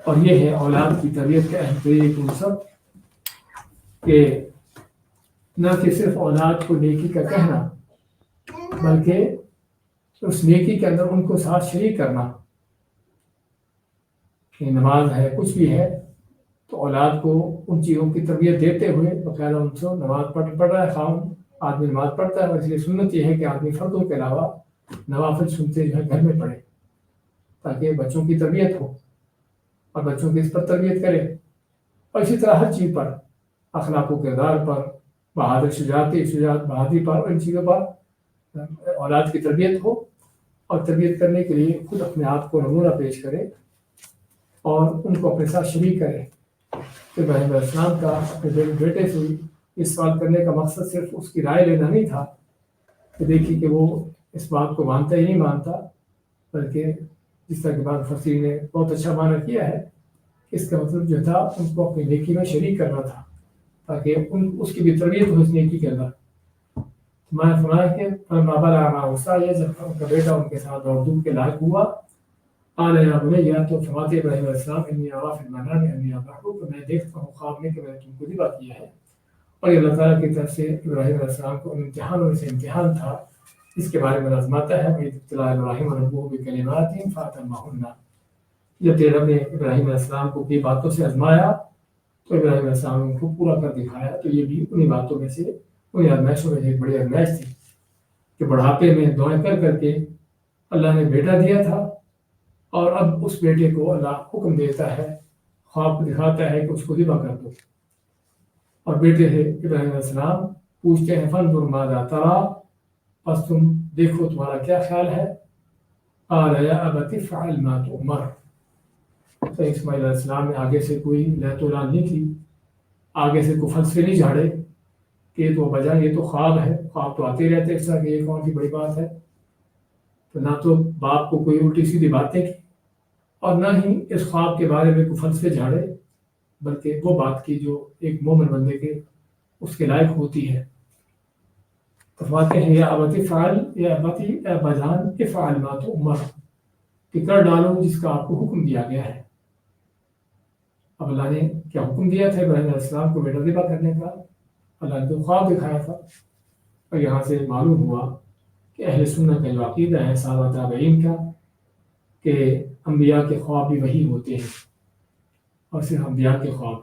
اور یہ ہے اولاد کی تربیت کا اہم طریقہ سب کہ نہ کہ صرف اولاد کو نیکی کا کہنا، بلکہ اس نیکی کے اندر ان کو ساتھ شریک کرنا، کہ نماز ہے کچھ بھی ہے تو اولاد کو ان چیزوں کی تربیت دیتے ہوئے باقاعدہ ان سے نماز پڑھ رہا ہے، خام آدمی نماز پڑھتا ہے، اور اس لیے سنت یہ ہے کہ آدمی فردوں کے علاوہ نوافل سنتے جو ہے گھر میں پڑھے تاکہ بچوں کی تربیت ہو اور بچوں کی اس پر تربیت کرے، اور اسی طرح ہر چیز پر، اخلاق و کردار پر، شجاعت بہادری پر، ان چیزوں پر اولاد کی تربیت ہو، اور تربیت کرنے کے لیے خود اپنے آپ کو نمونہ پیش کرے اور ان کو اپنے ساتھ شریک کرے۔ ابراہیم علیہ السلام کا اپنے بیٹے سے اس سوال کرنے کا مقصد صرف اس کی رائے لینا نہیں تھا کہ دیکھیے کہ وہ اس بات کو مانتا ہی نہیں مانتا، بلکہ جس طرح کے بعد فصیح نے بہت اچھا معنی کیا ہے کہ اس کا مطلب جو تھا ان کو اپنی نیکی میں شریک کرنا تھا تاکہ اس کی بھی تربیت ہو اس نیکی کے اندر۔ میں نے سنا ہے کہ فلما بلغ معه السعي، جب ان کا بیٹا ان کے ساتھ دوڑ دھوپ کے لائق ہوا، قال یا بنی، تو فرماتے ابراہیم علیہ السلام انی اری فی المنام انی اذبحک، کہ میں دیکھتا ہوں خواب میں کہ میں نے تم کو ذبح کیا ہے، اور یہ اللہ تعالیٰ کی طرف سے ابراہیم علیہ السلام کو ان امتحانوں میں سے امتحان تھا، اس کے بارے میں آزماتا ہے وَإِذِ ابْتَلَىٰ إِبْرَاهِيمَ رَبُّهُ بِكَلِمَاتٍ فَأَتَمَّهُنَّ، جب تیرے رب نے ابراہیم علیہ السلام کو کئی باتوں سے آزمایا تو ابراہیم علیہ السلام نے ان کو پورا کر دکھایا، تو یہ بھی انہی باتوں میں سے، انہی آزمائشوں میں سے ایک بڑی آزمائش تھی کہ بڑھاپے میں دعائیں کر کر کے اللہ نے بیٹا دیا تھا، اور اب اس بیٹے کو اللہ حکم دیتا ہے، خواب دکھاتا ہے کہ اس کو ذبح کر دو، اور بیٹے سے ابراہیم علیہ السلام پوچھتے ہیں فانظر ماذا تری، بس تم دیکھو تمہارا کیا خیال ہے، قال یا ابت افعل ما تؤمر، تو اسماعیل علیہ السلام نے آگے سے کوئی لہت و لان نہیں کی، آگے سے کوئی فلسفے نہیں جھاڑے کہ یہ تو بجا، یہ تو خواب ہے، خواب تو آتے رہتے اس طرح کہ یہ کون سی بڑی بات ہے، تو نہ تو باپ کو کوئی الٹی سیدھی باتیں کی اور نہ ہی اس خواب کے بارے میں کوئی فلسفے جھاڑے، بلکہ وہ بات کی جو ایک مومن بندے کے اس کے لائق ہوتی ہے۔ تو فرماتے ہیں یا ابت افعل، یا ابتی، اے اباجان، افعل ما تؤمر، کہ کر ڈالو جس کا آپ کو حکم دیا گیا ہے۔ اب اللہ نے کیا حکم دیا تھا ابراہیم علیہ السلام کو بیٹا ذبح کرنے کا؟ اللہ نے تو خواب دکھایا تھا، اور یہاں سے معلوم ہوا کہ اہل سنت کا جو عقیدہ ہے صحابہ تابعین کا کہ انبیاء کے خواب بھی وہی ہوتے ہیں، اور صرف انبیاء کے خواب،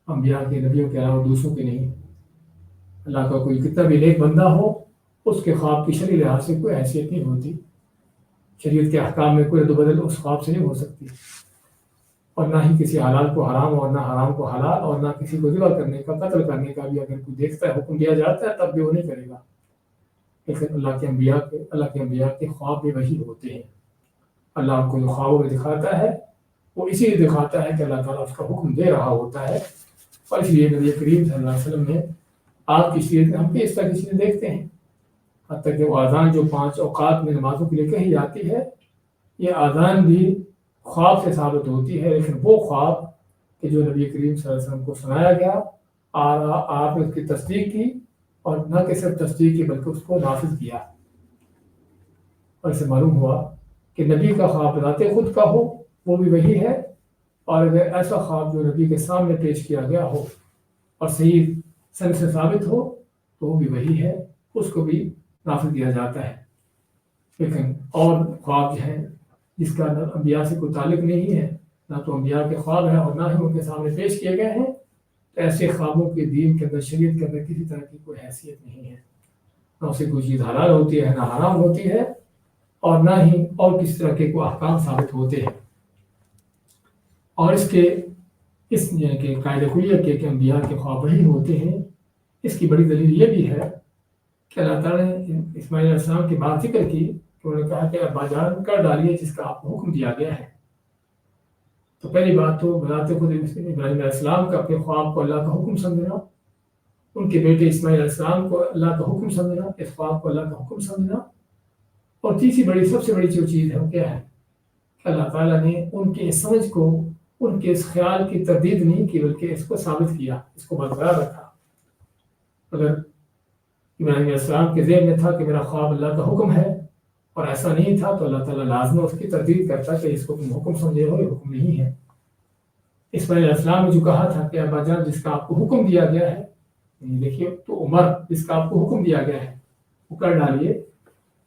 انبیاء کے نبیوں کے علاوہ دوسروں کے نہیں۔ اللہ کا کوئی کتنا بھی نیک بندہ ہو، اس کے خواب کی شرعی لحاظ سے کوئی حیثیت نہیں ہوتی، شریعت کے احکام میں کوئی رد و بدل اس خواب سے نہیں ہو سکتی، اور نہ ہی کسی حلال کو حرام اور نہ حرام کو حلال، اور نہ کسی کو ذبح کرنے کا، قتل کرنے کا بھی اگر کوئی دیکھتا ہے حکم دیا جاتا ہے تب بھی وہ نہیں کرے گا، لیکن اللہ کے انبیاء کے خواب بھی وہی ہوتے ہیں۔ اللہ آپ کو جو خوابوں میں دکھاتا ہے وہ اسی لیے دکھاتا ہے کہ اللہ تعالیٰ اس کا حکم دے رہا ہوتا ہے، اور اس لیے نبی کریم صلی اللہ علیہ وسلم نے آپ کی سیرت ہم بھی اس طرح کی چیزیں دیکھتے ہیں، حتیٰ کہ وہ اذان جو 5 اوقات میں نمازوں کے لیے کہی جاتی ہے، یہ اذان بھی خواب سے ثابت ہوتی ہے، لیکن وہ خواب کہ جو نبی کریم صلی اللہ علیہ وسلم کو سنایا گیا، آپ نے اس کی تصدیق کی، اور نہ کہ صرف تصدیق کی بلکہ اس کو نافذ کیا۔ اور اسے معلوم ہوا کہ نبی کا خواب ذات خود کا ہو وہ بھی وہی ہے، اور اگر ایسا خواب جو نبی کے سامنے پیش کیا گیا ہو اور صحیح سن سے ثابت ہو تو وہ بھی وہی ہے، اس کو بھی نافذ کیا جاتا ہے۔ لیکن اور خواب جو ہیں جس کا نہ انبیاء سے کوئی تعلق نہیں ہے، نہ تو انبیاء کے خواب ہیں اور نہ ہی ان کے سامنے پیش کیے گئے ہیں، تو ایسے خوابوں کے دین کے اندر، شریعت کے اندر کسی طرح کی کوئی حیثیت نہیں ہے، نہ اسے کوئی چیز حلال ہوتی ہے نہ حرام ہوتی ہے، اور نہ ہی اور کسی طرح کے کوئی احکام ثابت ہوتے ہیں۔ اور اس یعنی کہ قاعدہ کلیہ کے کہ انبیاء کے خواب وہی ہوتے ہیں، اس کی بڑی دلیل یہ بھی ہے کہ اللہ تعالیٰ نے اسماعیل علیہ السلام کی بات ذکر کی کہ انہوں نے کہا کہ ابا جان کر ڈالیے جس کا آپ کو حکم دیا گیا ہے۔ تو پہلی بات تو بذات خود ابراہیم علیہ السلام کا اپنے خواب کو اللہ کا حکم سمجھنا، ان کے بیٹے اسماعیل علیہ السلام کو اللہ کا حکم سمجھنا، اس خواب کو اللہ کا حکم سمجھنا، اور تیسری سب سے بڑی جو چیز ہے وہ کیا ہے کہ اللہ تعالیٰ نے ان کے اس سمجھ کو، ان کے اس خیال کی تردید نہیں کی بلکہ اس کو ثابت کیا، اس کو برقرار رکھا۔ اگر ابراہیم علیہ السلام کے ذہن میں تھا کہ میرا خواب اللہ کا حکم ہے اور ایسا نہیں تھا تو اللہ تعالیٰ لازم اس کی تردید کرتا کہ اس کو تم حکم سمجھے ہو، یہ حکم نہیں ہے۔ اسماعیل علیہ السلام نے جو کہا تھا کہ ابا جان جس کا آپ کو حکم دیا گیا ہے، دیکھیے تو عمر جس کا آپ کو حکم دیا گیا ہے وہ کر ڈالیے،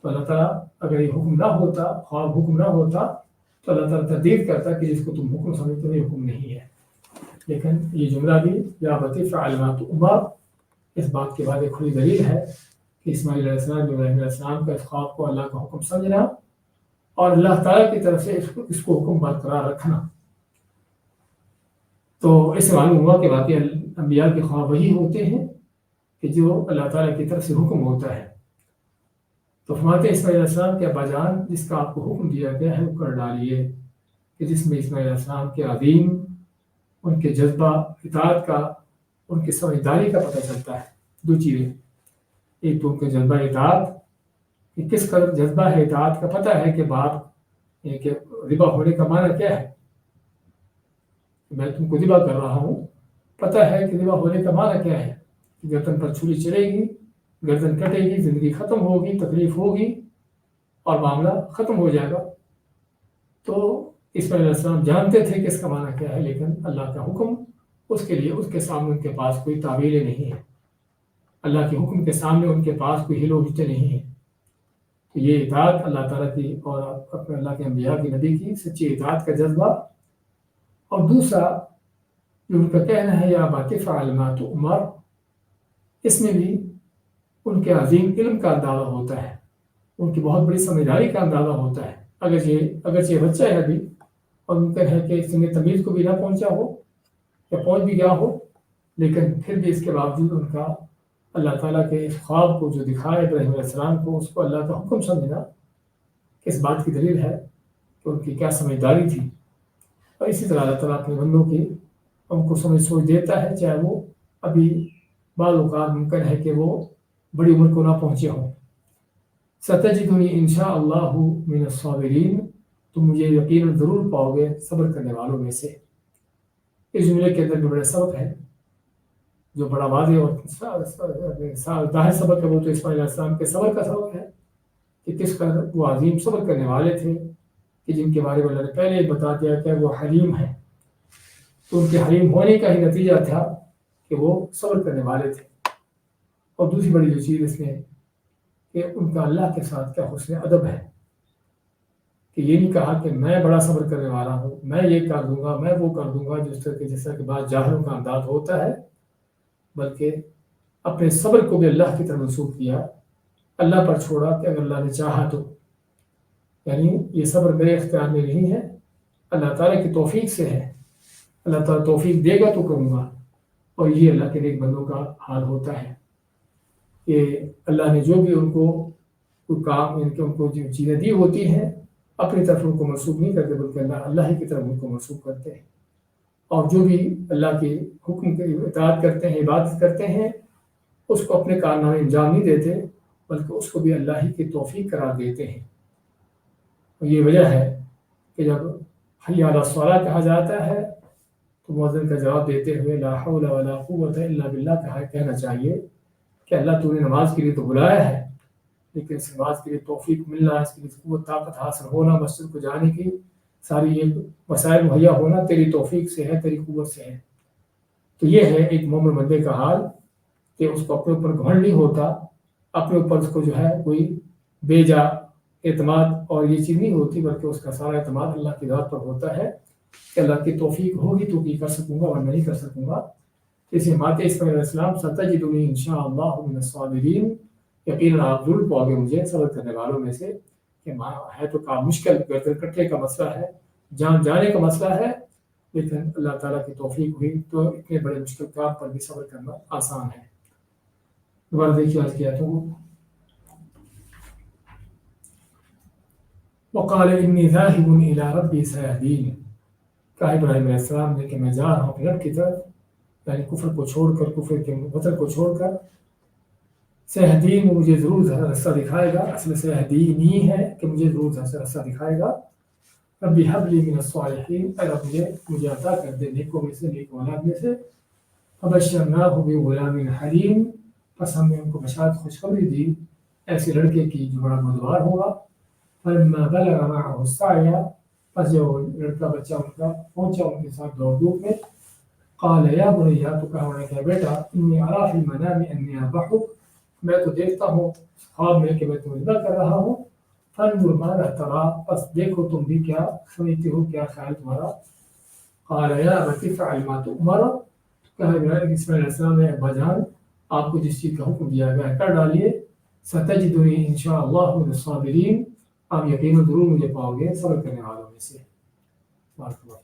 تو اللہ تعالیٰ اگر یہ حکم نہ ہوتا، خواب حکم نہ ہوتا تو اللہ تعالیٰ تردید کرتا کہ جس کو تم حکم سمجھتے ہو یہ حکم نہیں ہے۔ لیکن یہ جملہ بھی یا بطیف علامات عمر اس بات کے بعد ایک کھلی دلیل ہے کہ اسماعیل علیہ السلام ابراہیم علیہ السلام کا اس خواب کو اللہ کا حکم سمجھنا اور اللہ تعالیٰ کی طرف سے اس کو حکم برقرار رکھنا۔ تو اس سے معلوم ہوا کہ واقعی انبیاء کے خواب وہی ہوتے ہیں کہ جو اللہ تعالیٰ کی طرف سے حکم ہوتا ہے۔ تو فرماتے اسماعیل علیہ السلام کے ابا جان جس کا آپ کو حکم دیا گیا ہے وہ کر ڈالیے، کہ جس میں اسماعیل علیہ السلام کے عظیم، ان کے جذبہ اطاعت کا، ان کی سمجھداری کا پتہ چلتا ہے۔ دو چیزیں، ایک تو ان کے جذبہ اطاعت کہ کس قدر جذبہ ہے اطاعت کا، پتہ ہے کہ باپ کہ ذبح ہونے کا معنی کیا ہے، میں تم کو ذبح کر رہا ہوں، پتہ ہے کہ ذبح ہونے کا معنی کیا ہے، گردن پر چھری چلے گی، گردن کٹے گی، زندگی ختم ہوگی، تکلیف ہوگی اور معاملہ ختم ہو جائے گا۔ تو اسماعیل علیہ السلام جانتے تھے کہ اس کا معنی کیا ہے، لیکن اللہ کا حکم اس کے لیے، اس کے سامنے ان کے پاس کوئی تعویلیں نہیں ہیں، اللہ کے حکم کے سامنے ان کے پاس کوئی ہل و ہلتے نہیں ہیں۔ تو یہ اطاعت اللہ تعالیٰ کی اور اپنے اللہ کے انبیاء کی، نبی کی سچی اطاعت کا جذبہ، اور دوسرا جو ان کا کہنا ہے یا باطف علامات عمر، اس میں بھی ان کے عظیم علم کا اندازہ ہوتا ہے، ان کی بہت بڑی سمجھداری کا اندازہ ہوتا ہے۔ اگرچہ بچہ ہے ابھی اور ممکن ہے کہ سن تمیز کو بھی نہ پہنچا ہو یا پہنچ بھی گیا ہو، لیکن پھر بھی اس کے باوجود ان کا اللہ تعالیٰ کے اس خواب کو جو دکھائے ابراہیم علیہ السلام کو، اس کو اللہ کا حکم سمجھنا کس بات کی دلیل ہے کہ ان کی کیا سمجھداری تھی۔ اور اسی طرح اللہ تعالیٰ اپنے بندوں کی ان کو سوچ دیتا ہے، چاہے وہ ابھی بعض اوقات ممکن ہے کہ وہ بڑی عمر کو نہ پہنچے ہوں۔ ستجدنی انشاء اللہ من الصابرین، تم مجھے یقیناً ضرور پاؤ گے صبر کرنے والوں میں سے۔ اس جملے کے اندر بھی بڑا سبق ہے جو بڑا واضح اور ظاہر سبق ہے، وہ تو اسماعیل علیہ السلام کے صبر کا سبق ہے کہ کس قدر وہ عظیم صبر کرنے والے تھے، کہ جن کے بارے میں اللہ نے پہلے بتا دیا کہ وہ حلیم ہیں، تو ان کے حلیم ہونے کا ہی نتیجہ تھا کہ وہ صبر کرنے والے تھے۔ اور دوسری بڑی جو چیز اس میں کہ ان کا اللہ کے ساتھ کیا حسن ادب ہے، کہ یہ نہیں کہا کہ میں بڑا صبر کرنے والا ہوں، میں یہ کر دوں گا، میں وہ کر دوں گا، جس طرح کے بعد جاہلوں کا انداز ہوتا ہے، بلکہ اپنے صبر کو بھی اللہ کی طرف منسوب کیا، اللہ پر چھوڑا کہ اگر اللہ نے چاہا تو، یعنی یہ صبر میرے اختیار میں نہیں ہے، اللہ تعالیٰ کی توفیق سے ہے، اللہ تعالیٰ توفیق دے گا تو کروں گا۔ اور یہ اللہ کے نیک بندوں کا حال ہوتا ہے کہ اللہ نے جو بھی ان کو کوئی کام، ان کو جو چیزیں دی ہوتی ہیں، اپنی طرف ان کو منسوخ نہیں کرتے بلکہ اللہ ہی کی طرف ان کو منسوخ کرتے ہیں، اور جو بھی اللہ کے حکم کی اطاعت کرتے ہیں، عبادت کرتے ہیں، اس کو اپنے کارنامے انجام نہیں دیتے بلکہ اس کو بھی اللہ ہی کی توفیق قرار دیتے ہیں۔ اور یہ وجہ ہے کہ جب حی علی الصلاۃ کہا جاتا ہے تو مؤذن کا جواب دیتے ہوئے لا حول ولا قوت الا باللہ کہنا چاہیے کہ اللہ تو نے نماز کے لیے تو بلایا ہے، لیکن اس نماز کے لیے توفیق ملنا، اس کے لیے قوت طاقت حاصل ہونا، مسجد کو جانے کی ساری یہ وسائل مہیا ہونا تیری توفیق سے ہے، تیری قوت سے ہے۔ تو یہ ہے ایک مومن بندے کا حال کہ اس کو اپنے اوپر گھمنڈ نہیں ہوتا، اپنے اوپر اس کو جو ہے کوئی بے جا اعتماد اور یہ چیز نہیں ہوتی، بلکہ اس کا سارا اعتماد اللہ کی ذات پر ہوتا ہے کہ اللہ کی توفیق ہوگی تو یہ کر سکوں گا ورنہ نہیں کر سکوں گا۔ اسی مات اسماعیل علیہ السلام ستجدنی انشاءاللہ من الصابرین، یقیناً آپ ضرور پاؤ گے مجھے صبر کرنے والوں میں سے۔ کہ ہے تو کام مشکل، گردن کٹنے کا مسئلہ ہے، جان جانے کا مسئلہ ہے، لیکن اللہ تعالیٰ کی توفیق ہوئی تو اتنے بڑے مشکل کام پر بھی صبر کرنا آسان ہے۔ دوبارہ دیکھیے آج کیا تو وقال انی ذاہب الی ربی سیہدین، کہا ابراہیم علیہ السلام نے کہ میں جا رہا ہوں اپنے رب کی طرف، یعنی کفر کو چھوڑ کر، کفر کے وطن کو چھوڑ کر، سیہدین مجھے ضرور راستہ دکھائے گا، اصل سیہدینی ہے کہ مجھے ضرور راستہ دکھائے گا۔ ربی حب لی من الصالحین، اے رب مجھے عطا کر دے نیکوں میں سے، نیک اولاد میں سے۔ فبشرناہ بغلام حلیم، پس ہم نے ان کو بشارت خوشخبری دی ایسے لڑکے کی جو بڑا بردبار ہوگا۔ فلما بلغ معه السعی، پس جب لڑکا بچہ ان کا پہنچا ان کے ساتھ دوڑ دھوپ میں، قال یا بنیا، تو کہا انہوں نے کہ بیٹا، انی اری فی المنام انی اذبحک، میں تو دیکھتا ہوں خواب میں کہ میں تمہیں ذبح کر رہا ہوں۔ فانظر ماذا تری، پس دیکھو تم بھی کیا سمجھتے ہو، کیا خیال تمہارا۔ قال یا ابت افعل ما تؤمر، کہا ابراہیم اسماعیل علیہ السلام نے ابا جان آپ کو جس چیز کا حکم دیا گیا ہے کر ڈالیے۔ ستجدنی انشاءاللہ من الصابرین، آپ یقیناً ضرور مجھے پاؤ گے صبر کرنے والوں میں سے۔